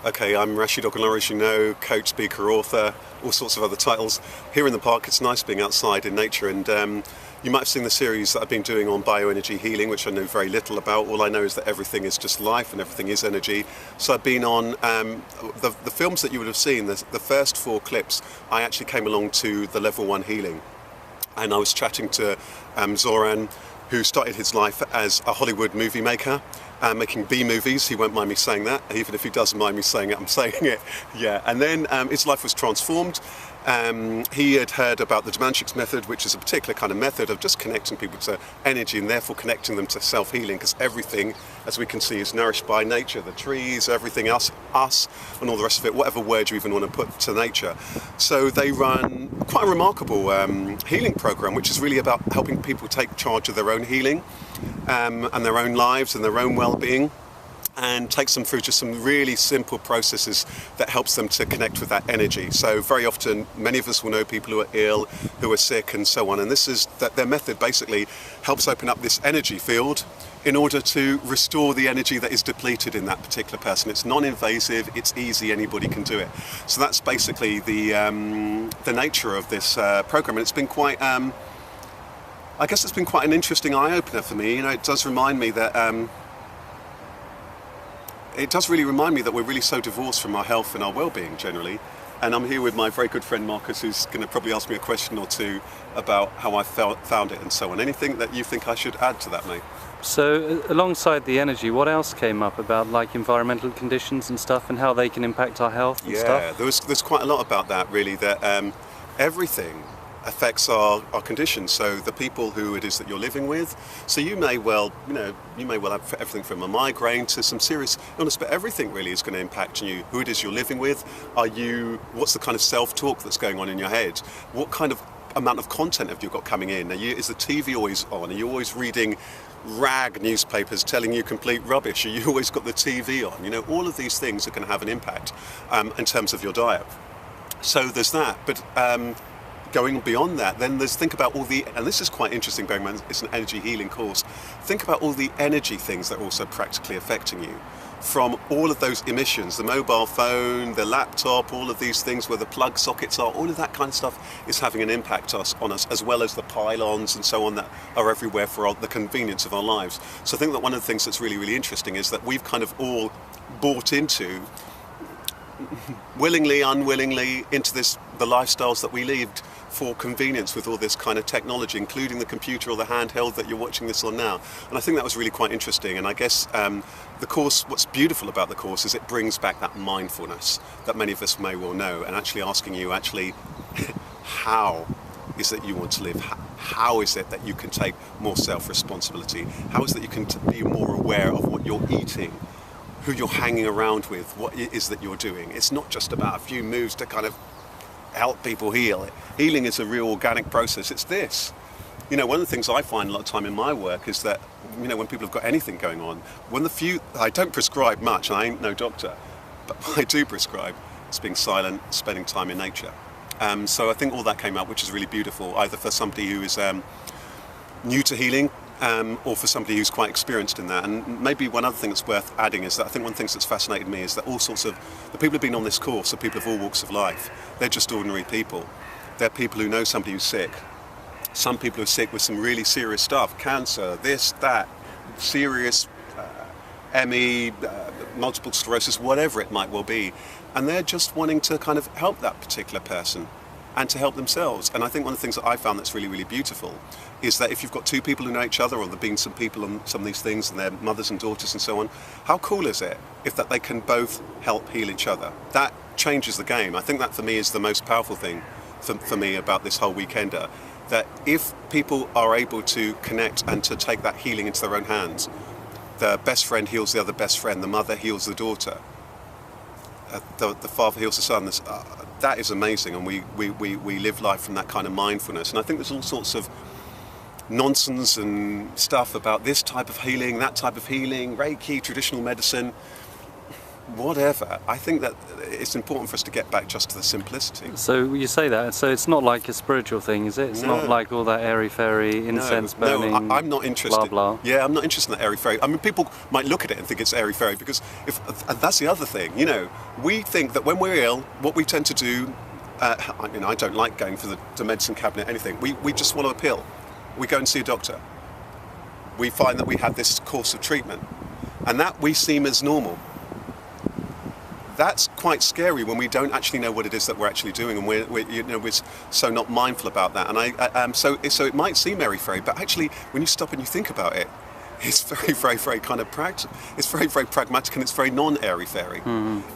Okay, I'm Rasheed Ogunlaru, as you know, coach, speaker, author, all sorts of other titles. Here in the park, it's nice being outside in nature, and you might have seen the series that I've been doing on bioenergy healing, which I know very little about. All I know is that everything is just life and everything is energy. So I've been on the films that you would have seen, the first 4 clips, I actually came along to the level 1 healing. And I was chatting to Zoran, who started his life as a Hollywood movie maker, making B movies. He won't mind me saying that, even if he doesn't mind me saying it, I'm saying it. Yeah. And then his life was transformed. He had heard about the Domancic method, which is a particular kind of method of just connecting people to energy and therefore connecting them to self-healing, because everything, as we can see, is nourished by nature, the trees, everything else, us, and all the rest of it, whatever word you even want to put to nature. So they run quite a remarkable healing program, which is really about helping people take charge of their own healing and their own lives and their own well-being, and takes them through just some really simple processes that helps them to connect with that energy. So very often, many of us will know people who are ill, who are sick, and so on. And this is that their method basically helps open up this energy field in order to restore the energy that is depleted in that particular person. It's non-invasive, it's easy, anybody can do it. So that's basically the nature of this program. And it's been quite, I guess it's been quite an interesting eye-opener for me. You know, it does remind me that we're really so divorced from our health and our well-being generally. And I'm here with my very good friend Marcus, who's going to probably ask me a question or two about how I found it and so on. Anything that you think I should add to that, mate? So alongside the energy, what else came up about like environmental conditions and stuff, and how they can impact our health and stuff? Yeah, there's quite a lot about that really, that everything affects our conditions. So the people who it is that you're living with, so you may well have everything from a migraine to some serious illness, but everything really is going to impact you. Who it is you're living with, what's the kind of self-talk that's going on in your head, what kind of amount of content have you got coming in, is the TV always on, are you always reading rag newspapers telling you complete rubbish, are you always got the TV on, all of these things are going to have an impact in terms of your diet. So there's that, but going beyond that, then think about all the, and this is quite interesting, bearing in mind it's an energy healing course, think about all the energy things that are also practically affecting you. From all of those emissions, the mobile phone, the laptop, all of these things where the plug sockets are, all of that kind of stuff is having an impact on us, as well as the pylons and so on that are everywhere for the convenience of our lives. So I think that one of the things that's really, really interesting is that we've kind of all bought into, willingly, unwillingly, into the lifestyles that we lived for convenience with all this kind of technology, including the computer or the handheld that you're watching this on now. And I think that was really quite interesting. And I guess the course, what's beautiful about the course is it brings back that mindfulness that many of us may well know, and actually asking you, how is it you want to live? How is it that you can take more self-responsibility? How is it that you can be more aware of what you're eating, who you're hanging around with, what it is that you're doing? It's not just about a few moves to kind of help people heal. Healing is a real organic process. It's this. One of the things I find a lot of time in my work is that, when people have got anything going on, I don't prescribe much, I ain't no doctor, but what I do prescribe is being silent, spending time in nature. So I think all that came out, which is really beautiful, either for somebody who is new to healing, or for somebody who's quite experienced in that. And maybe one other thing that's worth adding is that I think one of the things that's fascinated me is that all sorts of, the people who've been on this course are people of all walks of life. They're just ordinary people. They're people who know somebody who's sick. Some people who are sick with some really serious stuff, cancer, this, that, serious ME, multiple sclerosis, whatever it might well be. And they're just wanting to kind of help that particular person and to help themselves. And I think one of the things that I found that's really, really beautiful is that if you've got two people who know each other, or there have been some people on some of these things and their mothers and daughters and so on, how cool is it if that they can both help heal each other? That changes the game. I think that for me is the most powerful thing for me about this whole weekender, that if people are able to connect and to take that healing into their own hands, the best friend heals the other best friend, the mother heals the daughter, the father heals the son. That is amazing, and we live life from that kind of mindfulness. And I think there's all sorts of nonsense and stuff about this type of healing, that type of healing, Reiki, traditional medicine. whatever. I think that it's important for us to get back just to the simplicity. So you say that, so it's not like a spiritual thing, is it? It's No. not like all that airy-fairy incense burning, No, I'm not interested. blah, blah. Yeah, I'm not interested in that airy-fairy. I mean, people might look at it and think it's airy-fairy because and that's the other thing, you know, we think that when we're ill, what we tend to do, I mean, I don't like going for the medicine cabinet, anything. We just swallow a pill. We go and see a doctor. We find that we have this course of treatment and that we seem as normal. That's quite scary when we don't actually know what it is that we're actually doing, and we're so not mindful about that. And so it might seem airy-fairy, but actually, when you stop and you think about it, it's very, very, very kind of practical. It's very, very pragmatic, and it's very non-airy-fairy.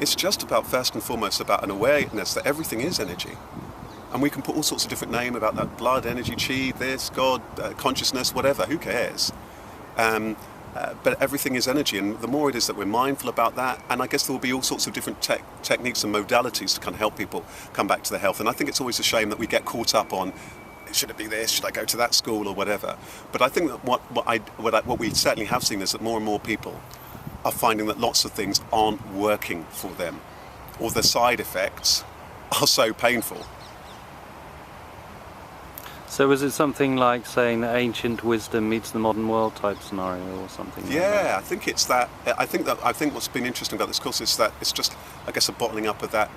It's just about, first and foremost, about an awareness that everything is energy, and we can put all sorts of different names about that: blood, energy, chi, this, God, consciousness, whatever. Who cares? But everything is energy, and the more it is that we're mindful about that, and I guess there will be all sorts of different techniques and modalities to kind of help people come back to their health. And I think it's always a shame that we get caught up on, should it be this, should I go to that school or whatever. But I think that what we certainly have seen is that more and more people are finding that lots of things aren't working for them, or the side effects are so painful. So is it something like saying that ancient wisdom meets the modern world type scenario or something? Yeah, like that? I think it's that. I think what's been interesting about this course is that it's just, I guess, a bottling up of that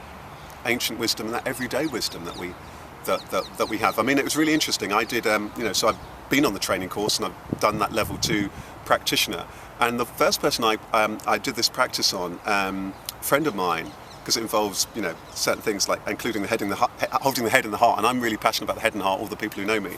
ancient wisdom and that everyday wisdom that we have. I mean, it was really interesting. I did, so I've been on the training course and I've done that level 2 practitioner. And the first person I did this practice on, a friend of mine, because it involves, certain things like including the head in the heart, holding the head in the heart, and I'm really passionate about the head and heart, all the people who know me.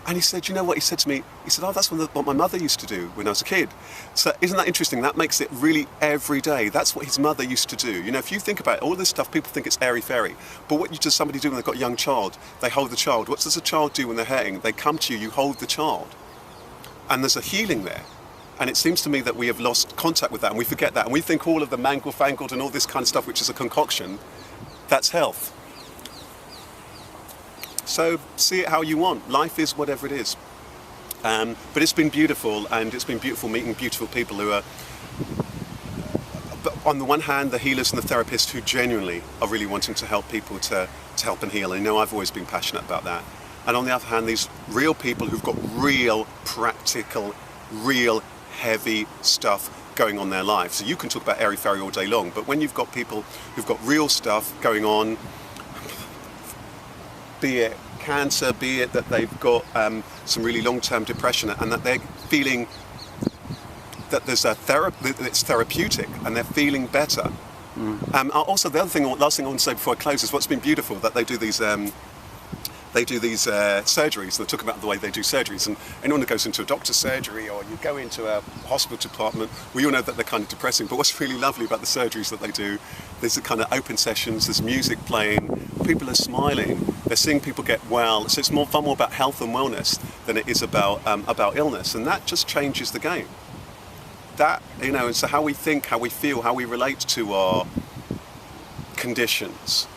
And he said, you know what, he said to me, he said, oh, that's what my mother used to do when I was a kid. So isn't that interesting? That makes it really every day. That's what his mother used to do. If you think about it, all this stuff, people think it's airy-fairy. But what does somebody do when they've got a young child? They hold the child. What does a child do when they're hurting? They come to you, you hold the child. And there's a healing there. And it seems to me that we have lost contact with that, and we forget that, and we think all of the mangle-fangled and all this kind of stuff, which is a concoction, that's health. So see it how you want. Life is whatever it is. But it's been beautiful, and it's been beautiful meeting beautiful people who are, on the one hand, the healers and the therapists who genuinely are really wanting to help people to help and heal. And I've always been passionate about that. And on the other hand, these real people who've got real, practical, real heavy stuff going on in their lives. So you can talk about airy-fairy all day long, but when you've got people who've got real stuff going on, be it cancer, be it that they've got some really long-term depression, and that they're feeling that there's it's therapeutic and they're feeling better. Also, the other thing, last thing I want to say before I close is what's been beautiful, that they do these surgeries. They're talking about the way they do surgeries, and anyone who goes into a doctor's surgery or you go into a hospital department, we all know that they're kind of depressing, but what's really lovely about the surgeries that they do, there's the kind of open sessions, there's music playing, people are smiling, they're seeing people get well, so it's far more about health and wellness than it is about illness, and that just changes the game. That, and so how we think, how we feel, how we relate to our conditions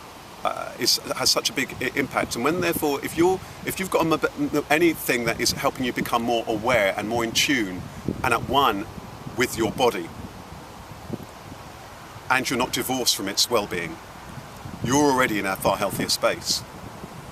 has such a big impact. And when, therefore, if you've got anything that is helping you become more aware and more in tune and at one with your body, and you're not divorced from its well-being, you're already in a far healthier space,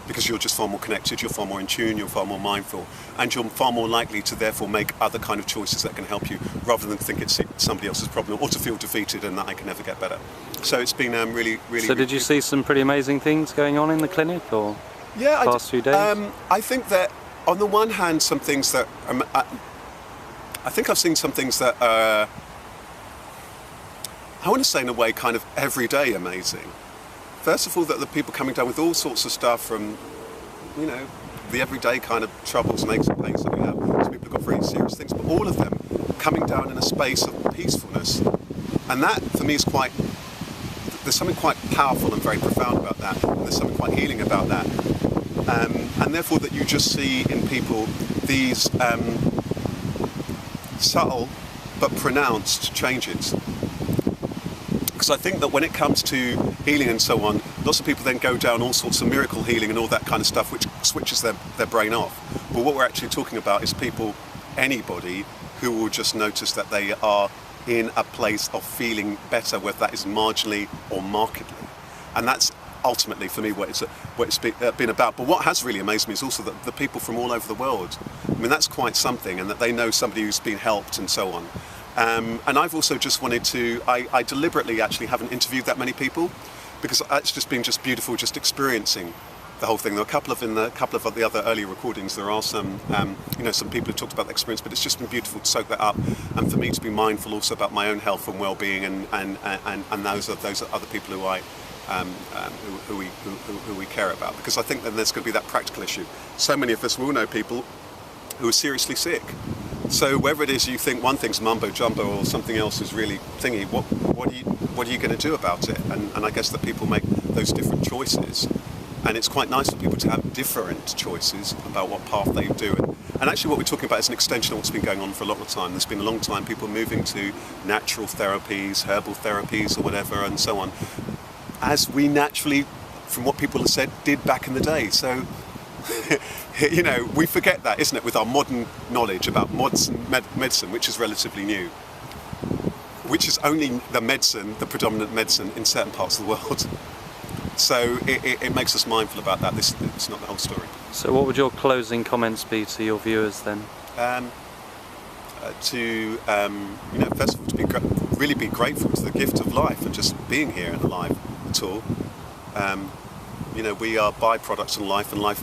because you're just far more connected, you're far more in tune, you're far more mindful, and you're far more likely to therefore make other kind of choices that can help you, rather than think it's somebody else's problem or to feel defeated and that I can never get better. So it's been really, really. So did you see some pretty amazing things going on in the clinic, or past few days? I think that on the one hand, some things that I think I've seen some things that are, I want to say in a way, kind of everyday amazing. First of all, that the people coming down with all sorts of stuff from, the everyday kind of troubles and aches and pains that we have. Some people have got very serious things, but all of them coming down in a space of peacefulness. And that, for me, is there's something quite powerful and very profound about that. And there's something quite healing about that. And therefore, that you just see in people these subtle but pronounced changes. Because I think that when it comes to healing and so on, lots of people then go down all sorts of miracle healing and all that kind of stuff, which switches their brain off. But what we're actually talking about is anybody who will just notice that they are in a place of feeling better, whether that is marginally or markedly. And that's ultimately for me what it's been about. But what has really amazed me is also that the people from all over the world. I mean, that's quite something, and that they know somebody who's been helped and so on. And I've also just wanted to, I deliberately actually haven't interviewed that many people, because it's just been just beautiful just experiencing the whole thing. There are a couple of the other early recordings, there are some some people who talked about the experience, but it's just been beautiful to soak that up, and for me to be mindful also about my own health and well-being, and those are other people who who we care about, because I think then there's going to be that practical issue. So many of us will know people who are seriously sick. So whether it is you think one thing's mumbo jumbo or something else is really thingy, what are you going to do about it? And I guess that people make those different choices, and it's quite nice for people to have different choices about what path they do. And actually what we're talking about is an extension of what's been going on for a lot of time. There's been a long time people moving to natural therapies, herbal therapies or whatever, and so on, as we naturally, from what people have said, did back in the day. So we forget that, isn't it, with our modern knowledge about medicine, which is relatively new, which is only the predominant medicine in certain parts of the world. So it makes us mindful about that. It's not the whole story. So what would your closing comments be to your viewers then? First of all, to really be grateful to the gift of life and just being here and alive at all. We are byproducts of life, and life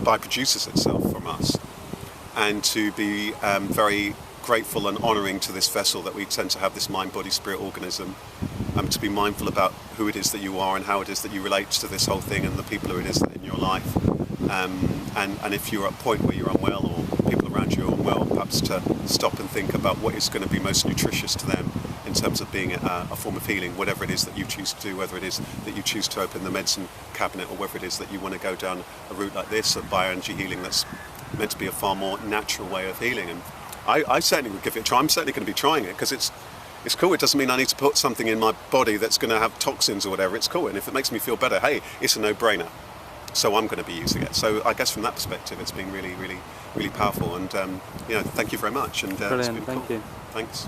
by-produces itself from us. And to be very grateful and honouring to this vessel that we tend to have, this mind, body, spirit organism, to be mindful about who it is that you are and how it is that you relate to this whole thing and the people who it is in your life. And if you're at a point where you're unwell or people around you are unwell, perhaps to stop and think about what is going to be most nutritious to them in terms of being a form of healing, whatever it is that you choose to do, whether it is that you choose to open the medicine cabinet, or whether it is that you want to go down a route like this of bioenergy healing that's meant to be a far more natural way of healing. And I certainly would give it a try. I'm certainly going to be trying it, because it's cool. It doesn't mean I need to put something in my body that's going to have toxins or whatever. It's cool, and if it makes me feel better, hey, it's a no-brainer. So I'm going to be using it. So I guess from that perspective, it's been really, really, really powerful. And thank you very much. And Brilliant. it's been Thank cool. you. Thanks.